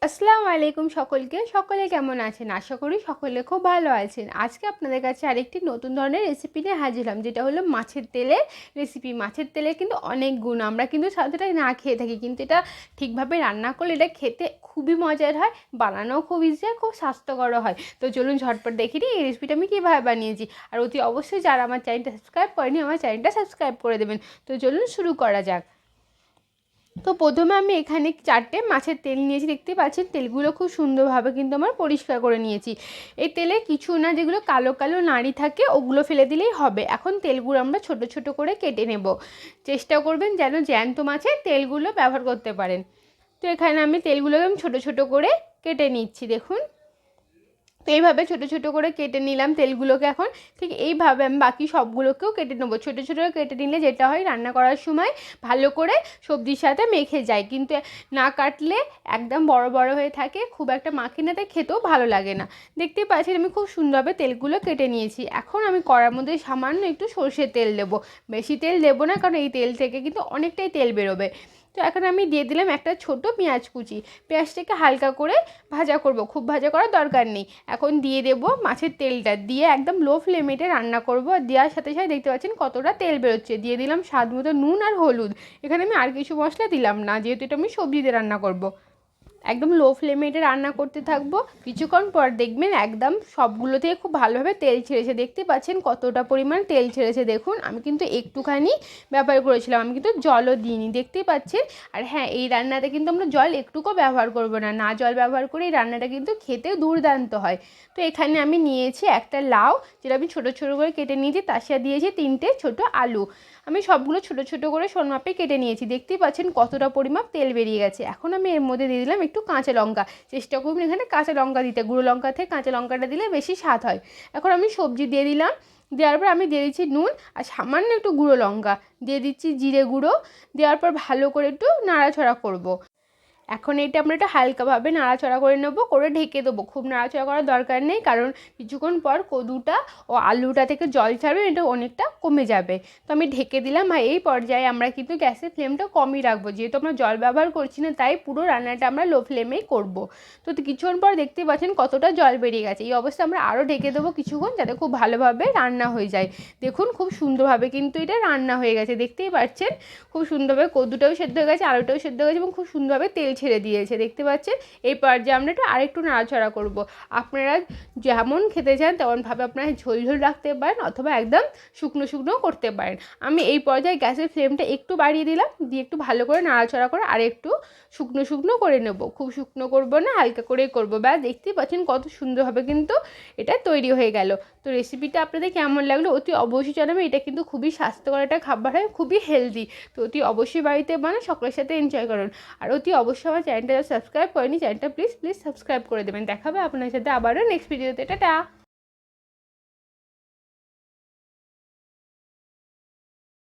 আসসালামু আলাইকুম সকলে কেমন আছেন? আশা করি সকলে খুব ভালো আছেন। আজকে আপনাদের কাছে আরেকটি নতুন ধরনের রেসিপি নিয়ে হাজির হলাম, যেটা হলো মাছের তেলের রেসিপি। মাছের তেলের কিন্তু অনেক গুণ, আমরা কিন্তু সাধারণত না খেয়ে থাকি, কিন্তু এটা ঠিকভাবে রান্না করলে এটা খেতে খুবই মজার হয়, বানানোও খুব ইজি হয়, খুব স্বাস্থ্যকরও হয়। তো চলুন ঝটপট দেখে নিই এই রেসিপিটা আমি কীভাবে বানিয়েছি। আর অতি অবশ্যই যারা আমার চ্যানেলটা সাবস্ক্রাইব করেনি, আমার চ্যানেলটা সাবস্ক্রাইব করে দেবেন। তো চলুন শুরু করা যাক। তো প্রথমে আমি এখানে 4টে মাছের তেল নিয়েছি, দেখতে পাচ্ছেন তেলগুলো খুব সুন্দরভাবে কিন্তু আমার পরিষ্কার করে নিয়েছি। এই তেলে কিছু না, যেগুলো কালো কালো নাড়ি থাকে ওগুলো ফেলে দিলেই হবে। এখন তেলগুলো আমরা ছোট ছোট করে কেটে নেব। চেষ্টা করবেন যেন জ্যান্ত মাছের তেলগুলো ব্যবহার করতে পারেন। তো এখানে আমি তেলগুলোকে ছোট ছোট করে কেটে নিচ্ছি, দেখুন। তো এইভাবে ছোটো ছোটো করে কেটে নিলাম তেলগুলোকে। এখন ঠিক এইভাবে আমি বাকি সবগুলোকেও কেটে নেবো। ছোটো ছোটো কেটে নিলে যেটা হয়, রান্না করার সময় ভালো করে সবজির সাথে মেখে যায়, কিন্তু না কাটলে একদম বড় বড় হয়ে থাকে, খুব একটা মাখে না, তাই খেতেও ভালো লাগে না। দেখতেই পাচ্ছেন আমি খুব সুন্দরভাবে তেলগুলো কেটে নিয়েছি। এখন আমি কড়ার মধ্যে সামান্য একটু সর্ষের তেল দেবো। বেশি তেল দেবো না, কারণ এই তেল থেকে কিন্তু অনেকটাই তেল বেরোবে। তো এখন আমি দিয়ে দিলাম একটা ছোট পেঁয়াজ কুচি। পেঁয়াজটাকে হালকা করে ভাজা করব, খুব ভাজা করার দরকার নেই। এখন দিয়ে দেব মাছের তেলটা, দিয়ে একদম লো ফ্লেমে রান্না করব। আর দেওয়ার সাথে সাথে দেখতে পাচ্ছেন কতটা তেল বেরোচ্ছে। দিয়ে দিলাম স্বাদ মতো নুন আর হলুদ। এখানে আমি আর কিছু মশলা দিলাম না, যেহেতু এটা আমি সবজি দিয়ে রান্না করব। একদম লো ফ্লেমে এটা রান্না করতে থাকবো। কিছুক্ষণ পর দেখবেন একদম সবগুলো থেকে খুব ভালোভাবে তেল ছেড়েছে। দেখতে পাচ্ছেন কতটা পরিমাণ তেল ছেড়েছে, দেখুন। আমি কিন্তু একটুখানি ব্যবহার করেছিলাম, আমি কিন্তু জলও দিইনি, দেখতেই পাচ্ছেন। আর হ্যাঁ, এই রান্নাতে কিন্তু আমরা জল একটুকুও ব্যবহার করব না। না জল ব্যবহার করে এই রান্নাটা কিন্তু খেতে দুর্দান্ত হয়। তো এখানে আমি নিয়েছি একটা লাউ, যেটা আমি ছোটো ছোটো করে কেটে নিয়েছি। তার সাথে দিয়েছি 3টে ছোটো আলু। আমি সবগুলো ছোটো ছোটো করে সরমাপে কেটে নিয়েছি। দেখতেই পাচ্ছেন কতটা পরিমাপ তেল বেরিয়ে গেছে। এখন আমি এর মধ্যে দিয়ে দিলাম একটু কাঁচা লঙ্কা। চেষ্টা করবেন এখানে কাঁচা লঙ্কা দিতে, গুঁড়ো লঙ্কা থেকে কাঁচা লঙ্কাটা দিলে বেশি স্বাদ হয়। এখন আমি সবজি দিয়ে দিলাম। দেওয়ার পর আমি দিয়ে দিচ্ছি নুন আর সামান্য একটু গুঁড়ো লঙ্কা, দিয়ে দিচ্ছি জিরে গুঁড়ো। দেওয়ার পর ভালো করে একটু নাড়াচাড়া করব। এখন এটা আমরা একটু হালকাভাবে নাড়াচাড়া করে নেবো, করে ঢেকে দেবো। খুব নাড়াচাড়া করার দরকার নেই, কারণ কিছুক্ষণ পর কদুটা ও আলুটা থেকে জল ছাড়বে, এটা অনেকটা কমে যাবে। তো আমি ঢেকে দিলাম। আর এই পর্যায়ে আমরা কিন্তু গ্যাসের ফ্লেমটা কমই রাখবো, যেহেতু আমরা জল ব্যবহার করছি না, তাই পুরো রান্নাটা আমরা লো ফ্লেমেই করবো। তো কিছুক্ষণ পর দেখতে পাচ্ছেন কতটা জল বেরিয়ে গেছে। এই অবস্থায় আমরা আরও ঢেকে দেবো কিছুক্ষণ, যাতে খুব ভালোভাবে রান্না হয়ে যায়। দেখুন খুব সুন্দরভাবে কিন্তু এটা রান্না হয়ে গেছে, দেখতেই পাচ্ছেন। খুব সুন্দরভাবে কদুটাও সেদ্ধ হয়ে গেছে, আলুটাও সেদ্ধ হয়ে গেছে, এবং খুব সুন্দরভাবে তেল ছেড়ে দিয়েছে, দেখতে পাচ্ছেন। এই পর্যায়ে আমরা একটু আরেকটু নাড়াচাড়া করব। আপনারা যেমন খেতে চান তেমনভাবে আপনারা ঝোল ঝোল রাখতে পারেন, অথবা একদম শুকনো শুকনোও করতে পারেন। আমি এই পর্যায়ে গ্যাসের ফ্লেমটা একটু বাড়িয়ে দিলাম, দিয়ে একটু ভালো করে নাড়াচাড়া করে আর একটু শুকনো শুকনো করে নেব। খুব শুকনো করব না, হালকা করেই করবো। ব্যাস, দেখতেই পাচ্ছেন কত সুন্দরভাবে কিন্তু এটা তৈরি হয়ে গেল। তো রেসিপিটা আপনাদের কেমন লাগলো অতি অবশ্যই জানাবেন। এটা কিন্তু খুবই স্বাস্থ্যকর একটা খাবার হয়, খুবই হেলদি। তো অতি অবশ্যই বাড়িতে বানান, সকলের সাথে এনজয় করুন। আর অতি অবশ্যই আমার চ্যানেলটা সাবস্ক্রাইব করেনি, চ্যানেলটা প্লিজ সাবস্ক্রাইব করে দেবেন। দেখা হবে আপনার সাথে আবারও নেক্সট ভিডিওতে। টাটা।